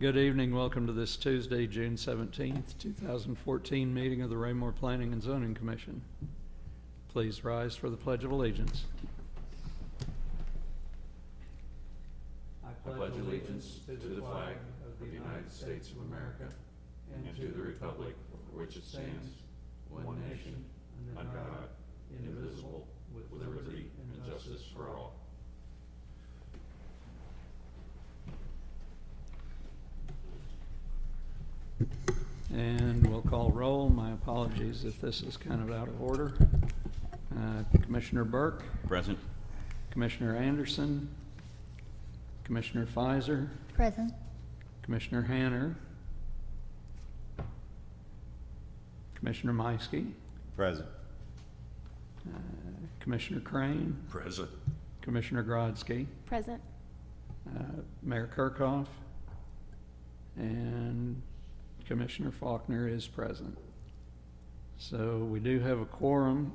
Good evening. Welcome to this Tuesday, June 17th, 2014 meeting of the Raymore Planning and Zoning Commission. Please rise for the Pledge of Allegiance. I pledge allegiance to the flag of the United States of America and to the republic for which it stands, one nation, under God, indivisible, with liberty and justice for all. And we'll call roll. My apologies if this is kind of out of order. Commissioner Burke. Present. Commissioner Anderson. Commissioner Fizer. Present. Commissioner Hanner. Commissioner Meiske. Present. Commissioner Crane. Present. Commissioner Grodzki. Present. Mayor Kirchhoff. And Commissioner Faulkner is present. So we do have a quorum.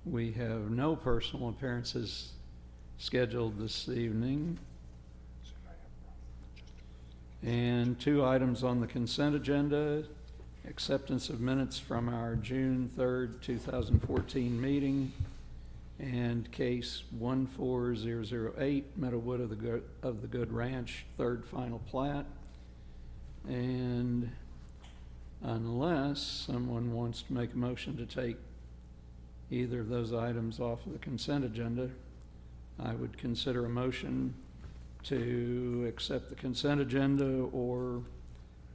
We have no personal appearances scheduled this evening. And 2 items on the consent agenda: acceptance of minutes from our June 3rd, 2014 meeting, and case 14008, Meadowwood of the Good Ranch, third final plat. And unless someone wants to make a motion to take either of those items off of the consent agenda, I would consider a motion to accept the consent agenda or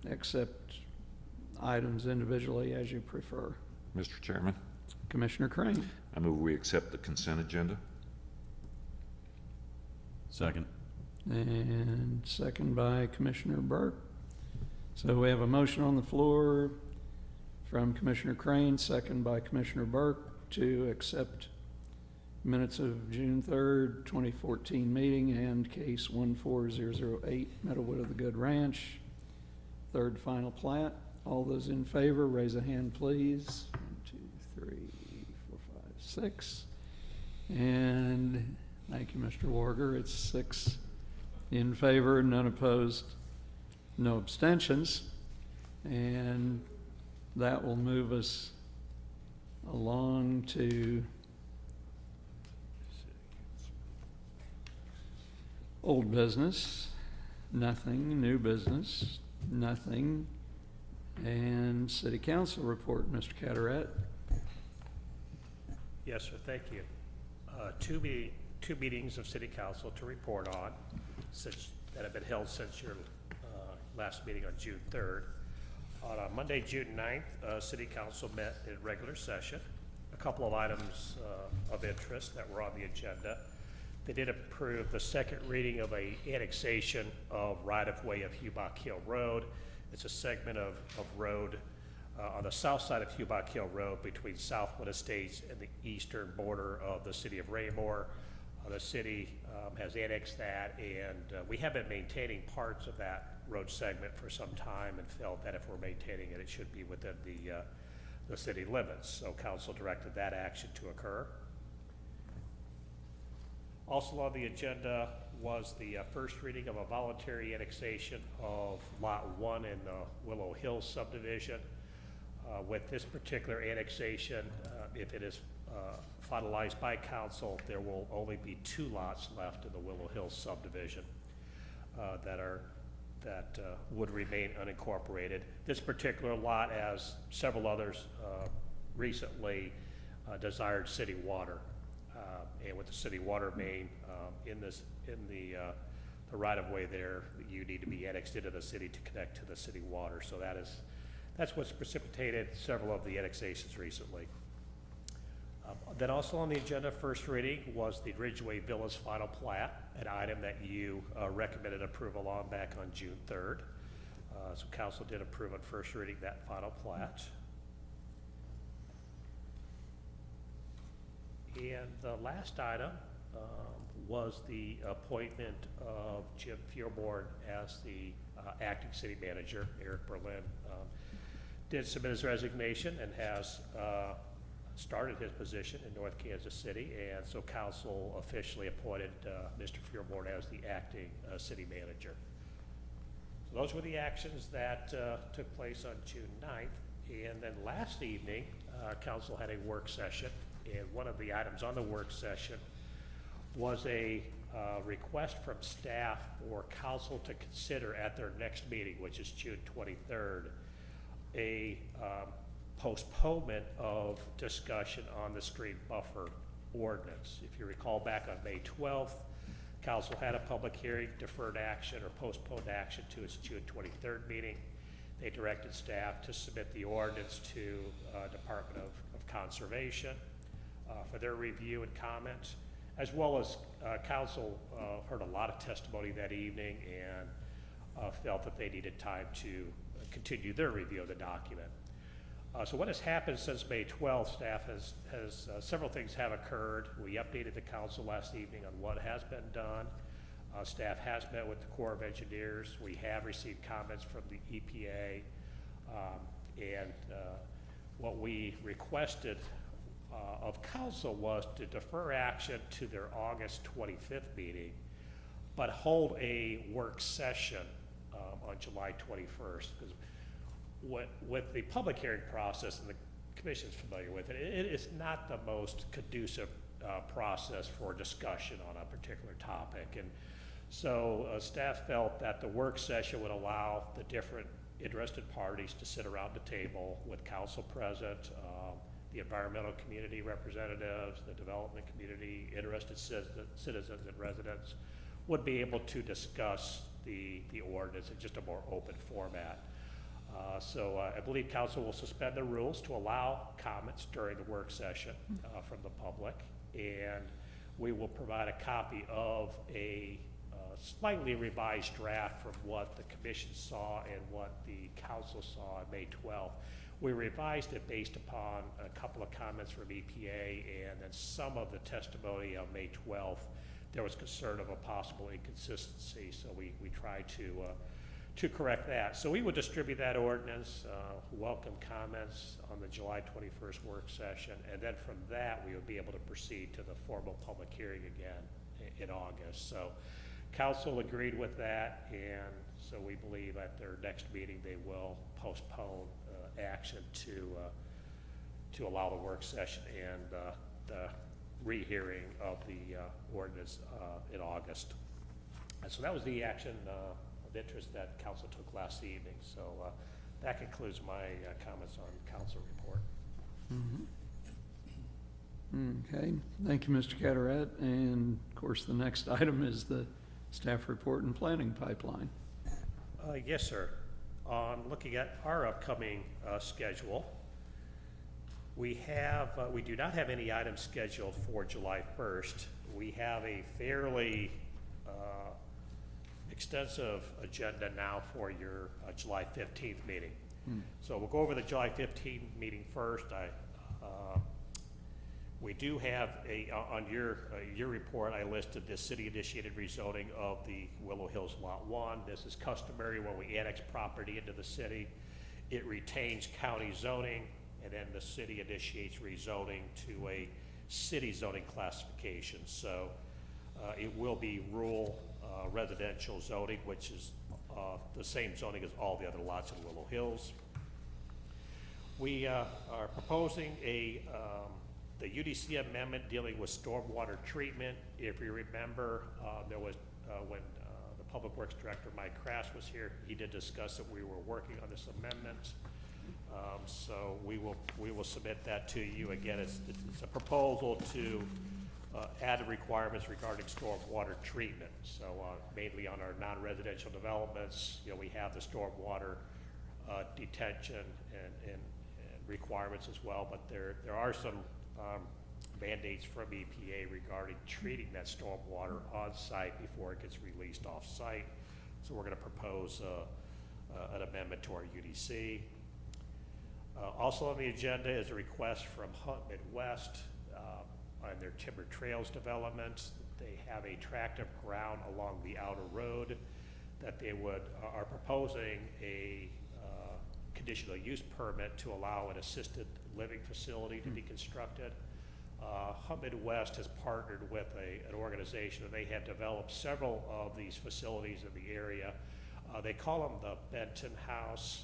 accept items individually as you prefer. Mr. Chairman, Commissioner Crane. I move we accept the consent agenda. Second. And second by Commissioner Burke. So we have a motion on the floor from Commissioner Crane, second by Commissioner Burke, to accept minutes of June 3rd, 2014 meeting and case 14008, Meadowwood of the Good Ranch, third final plat. All those in favor, raise a hand, please. 1, 2, 3, 4, 5, 6. And thank you, Mr. Warger. It's 6 in favor, none opposed, no abstentions. And that will move us along to old business, nothing. New business, nothing. And City Council report, Mr. Cataract. Yes, sir. Thank you. Two meetings of City Council to report on, that have been held since your last meeting on June 3rd. On Monday, June 9th, City Council met in regular session. A couple of items of interest that were on the agenda. They did approve the second reading of a annexation of right-of-way of Hubach Hill Road. It's a segment of road on the south side of Hubach Hill Road between Southwood Estates and the eastern border of the city of Raymore. The city has annexed that, and we have been maintaining parts of that road segment for some time and felt that if we're maintaining it, it should be within the city limits. So council directed that action to occur. Also on the agenda was the first reading of a voluntary annexation of Lot 1 in the Willow Hills subdivision. With this particular annexation, if it is finalized by council, there will only be 2 lots left in the Willow Hills subdivision that would remain unincorporated. This particular lot, as several others recently, desired city water. And with the city water main in the right-of-way there, you need to be annexed into the city to connect to the city water. So that's what's precipitated several of the annexations recently. Then also on the agenda, first reading was the Ridgeway Villas final plat, an item that you recommended approval on back on June 3rd. So council did approve on first reading that final plat. And the last item was the appointment of Jim Fierborn as the acting city manager. Eric Berlin did submit his resignation and has started his position in North Kansas City, and so council officially appointed Mr. Fierborn as the acting city manager. So those were the actions that took place on June 9th. And then last evening, council had a work session, and one of the items on the work session was a request from staff for council to consider at their next meeting, which is June 23rd, a postponement of discussion on the stream buffer ordinance. If you recall, back on May 12th, council had a public hearing, deferred action or postponed action to its June 23rd meeting. They directed staff to submit the ordinance to Department of Conservation for their review and comments, as well as council heard a lot of testimony that evening and felt that they needed time to continue their review of the document. So what has happened since May 12th, staff has several things have occurred. We updated the council last evening on what has been done. Staff has met with the Corps of Engineers. We have received comments from the EPA. And what we requested of council was to defer action to their August 25th meeting, but hold a work session on July 21st. Because with the public hearing process, and the commission's familiar with it, it is not the most conducive process for discussion on a particular topic. And so staff felt that the work session would allow the different interested parties to sit around the table with council present, the environmental community representatives, the development community, interested citizens and residents would be able to discuss the ordinance in just a more open format. So I believe council will suspend the rules to allow comments during the work session from the public, and we will provide a copy of a slightly revised draft from what the commission saw and what the council saw on May 12th. We revised it based upon a couple of comments from EPA and then some of the testimony on May 12th. There was concern of a possible inconsistency, so we tried to correct that. So we would distribute that ordinance, welcome comments on the July 21st work session, and then from that we would be able to proceed to the formal public hearing again in August. So council agreed with that, and so we believe at their next meeting they will postpone action to allow the work session and the rehearing of the ordinance in August. And so that was the action of interest that council took last evening. So that concludes my comments on council report. Okay, thank you, Mr. Carteret. And of course, the next item is the staff report and planning pipeline. Yes, sir. Looking at our upcoming schedule, we do not have any items scheduled for July 1st. We have a fairly extensive agenda now for your July 15th meeting. So we'll go over the July 15th meeting first. We do have on your report, I listed the city-initiated rezoning of the Willow Hills Lot 1. This is customary when we annex property into the city. It retains county zoning, and then the city initiates rezoning to a city zoning classification. So it will be rural residential zoning, which is the same zoning as all the other lots in Willow Hills. We are proposing the UDC amendment dealing with stormwater treatment. If you remember, there was when the Public Works Director Mike Crass was here, he did discuss that we were working on this amendment. So we will submit that to you. Again, it's a proposal to add requirements regarding stormwater treatment. So mainly on our non-residential developments, we have the stormwater detention and requirements as well, but there are some mandates from EPA regarding treating that stormwater on site before it gets released off site. So we're going to propose an amendment to our UDC. Also on the agenda is a request from Hunt Midwest on their Timber Trails development. They have a tract of ground along the outer road that they are proposing a conditional use permit to allow an assisted living facility to be constructed. Hunt Midwest has partnered with an organization, and they have developed several of these facilities in the area. They call them the Benton House.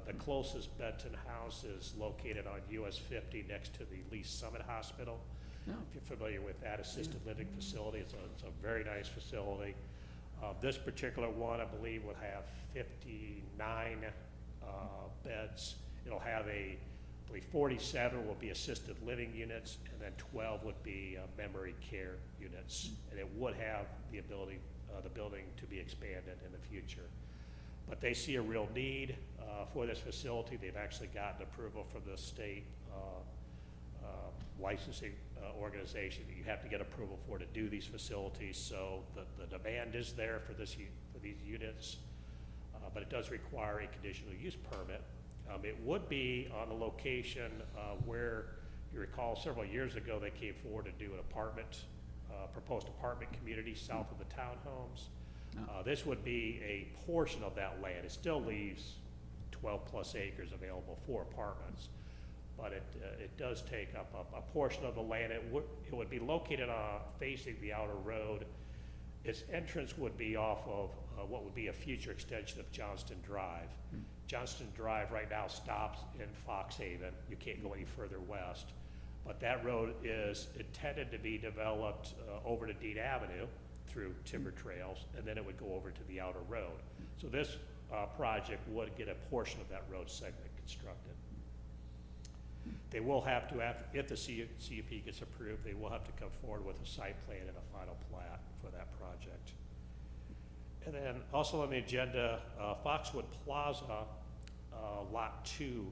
The closest Benton House is located on US 50 next to the Lee Summit Hospital. No. If you're familiar with that assisted living facility, it's a very nice facility. This particular one, I believe, would have 59 beds. It'll have I believe 47 will be assisted living units, and then 12 would be memory care units. And it would have the ability, the building to be expanded in the future. But they see a real need for this facility. They've actually gotten approval from the state licensing organization that you have to get approval for to do these facilities. So the demand is there for these units, but it does require a conditional use permit. It would be on the location where, you recall, several years ago they came forward to do an apartment, proposed apartment community south of the townhomes. This would be a portion of that land. It still leaves 12 plus acres available for apartments, but it does take up a portion of the land. It would be located facing the outer road. Its entrance would be off of what would be a future extension of Johnston Drive. Johnston Drive right now stops in Foxhaven. You can't go any further west. But that road is intended to be developed over to Dean Avenue through timber trails, and then it would go over to the outer road. So this project would get a portion of that road segment constructed. They will have to, if the CUP gets approved, they will have to come forward with a site plan and a final plat for that project. And then also on the agenda, Foxwood Plaza, Lot 2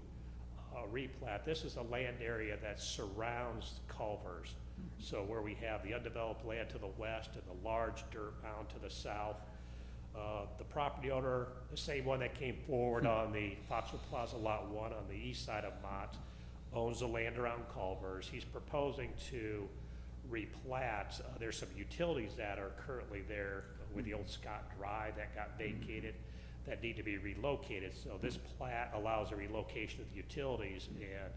replat. This is a land area that surrounds Culvers. So where we have the undeveloped land to the west and the large dirt mound to the south. The property owner, the same one that came forward on the Foxwood Plaza Lot 1 on the east side of Mott, owns the land around Culvers. He's proposing to replat. There's some utilities that are currently there with the old Scott Drive that got vacated that need to be relocated. So this plat allows a relocation of the utilities, and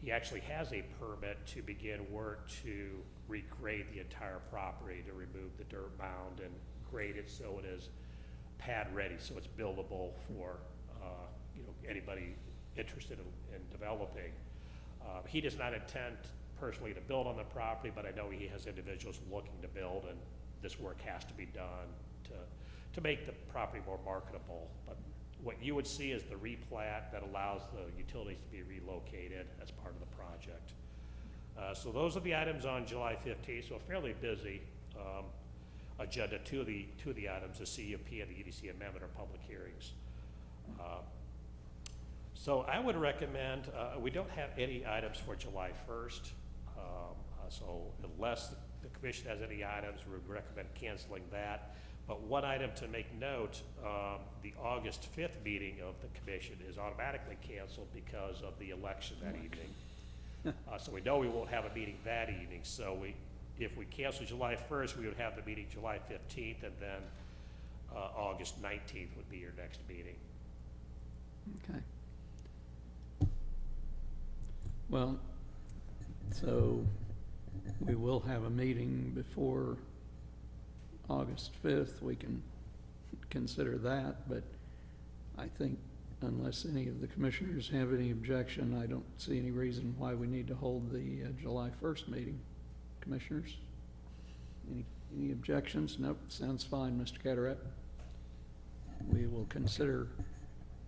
he actually has a permit to begin work to regrade the entire property, to remove the dirt mound and grade it so it is pad ready, so it's buildable for anybody interested in developing. He does not intend personally to build on the property, but I know he has individuals looking to build, and this work has to be done to make the property more marketable. But what you would see is the replat that allows the utilities to be relocated as part of the project. So those are the items on July 15th, so a fairly busy agenda. Two of the items, the CUP and the EDC amendment, are public hearings. So I would recommend, we don't have any items for July 1st, so unless the commission has any items, we would recommend canceling that. But one item to make note, the August 5th meeting of the commission is automatically canceled because of the election that evening. So we know we won't have a meeting that evening, so if we cancel July 1st, we would have the meeting July 15th, and then August 19th would be your next meeting. Okay. Well, so we will have a meeting before August 5th. We can consider that, but I think unless any of the commissioners have any objection, I don't see any reason why we need to hold the July 1st meeting. Commissioners, any objections? Nope, sounds fine, Mr. Carteret. We will consider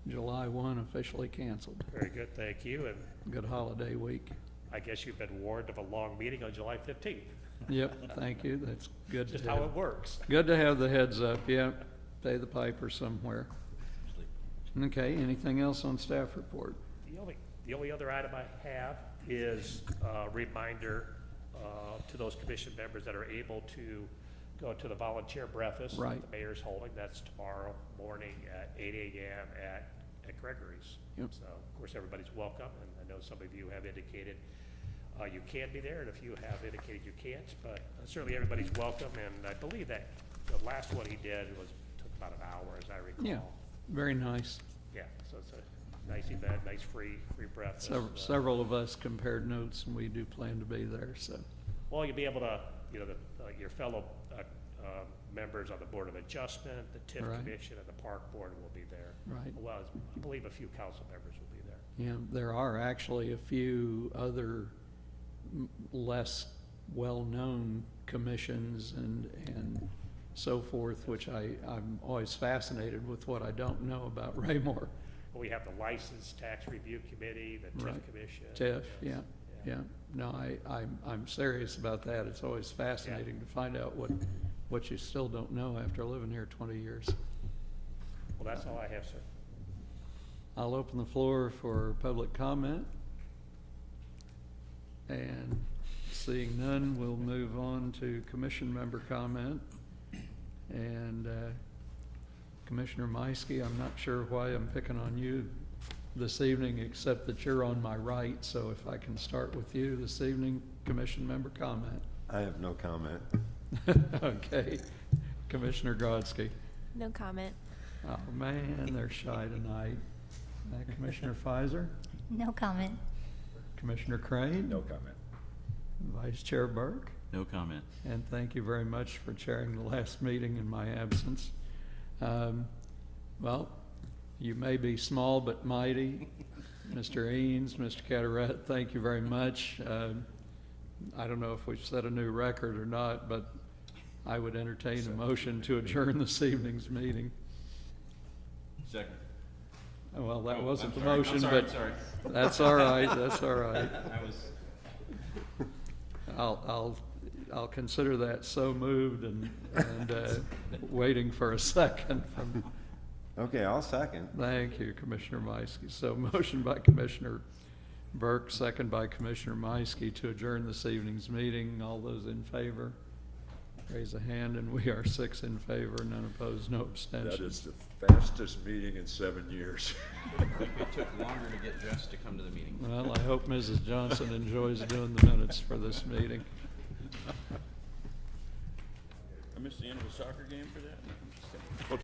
July 1 officially canceled. Very good, thank you. And Good holiday week. I guess you've been warned of a long meeting on July 15th. Yep, thank you, that's good Just to how have. it works. Good to have the heads up, yep, pay the piper somewhere. Okay, anything else on staff report? The only other item I have is a reminder to those commission members that are able to go to the volunteer breakfast Right. the mayor's holding. That's tomorrow morning at 8 a.m. at Gregory's. Yep. So, of course, everybody's welcome, and I know some of you have indicated you can be there, and a few have indicated you can't, but certainly everybody's welcome, and I believe that the last one he did took about an hour, as I recall. Yeah, very nice. Yeah, so it's a nice event, nice free breakfast. Several of us compared notes, and we do plan to be there, so. Well, you'll be able to, your fellow members on the Board of Adjustment, the TIF Right. Commission, and the Park Board will be there. Right. Well, I believe a few council members will be there. Yeah, there are actually a few other less well-known commissions and so forth, which I'm always fascinated with what I don't know about Raymore. We have the License Tax Review Committee, the TIF Right. Commission. TIF, yes, yeah. No, I'm serious about that. It's always fascinating to find out what you still don't know after living here 20 years. Well, that's all I have, sir. I'll open the floor for public comment. And seeing none, we'll move on to commission member comment. And Commissioner Meiske, I'm not sure why I'm picking on you this evening, except that you're on my right. So if I can start with you this evening, commission member comment. I have no comment. Okay. Commissioner Grodzki. No comment. Oh, man, they're shy tonight. Commissioner Pfizer? No comment. Commissioner Crane? No comment. Vice Chair Burke? No comment. And thank you very much for chairing the last meeting in my absence. Well, you may be small but mighty. Mr. Eanes, Mr. Carteret, thank you very much. I don't know if we've set a new record or not, but I would entertain a motion to adjourn this evening's meeting. Second. Well, that Oh, wasn't I'm the sorry, I'm motion, sorry, but I'm sorry. that's all right, that's all right. I was, I'll consider that so moved and waiting for a second from, Okay, I'll second. thank you, Commissioner Meiske. So motion by Commissioner Burke, second by Commissioner Meiske to adjourn this evening's meeting. All those in favor, raise a hand, and we are 6 in favor, none opposed, no That abstentions. is the fastest meeting in 7 years. I think it took longer to get dressed to come to the meeting. Well, I hope Mrs. Johnson enjoys doing the minutes for this meeting. I missed the end of a soccer game for that?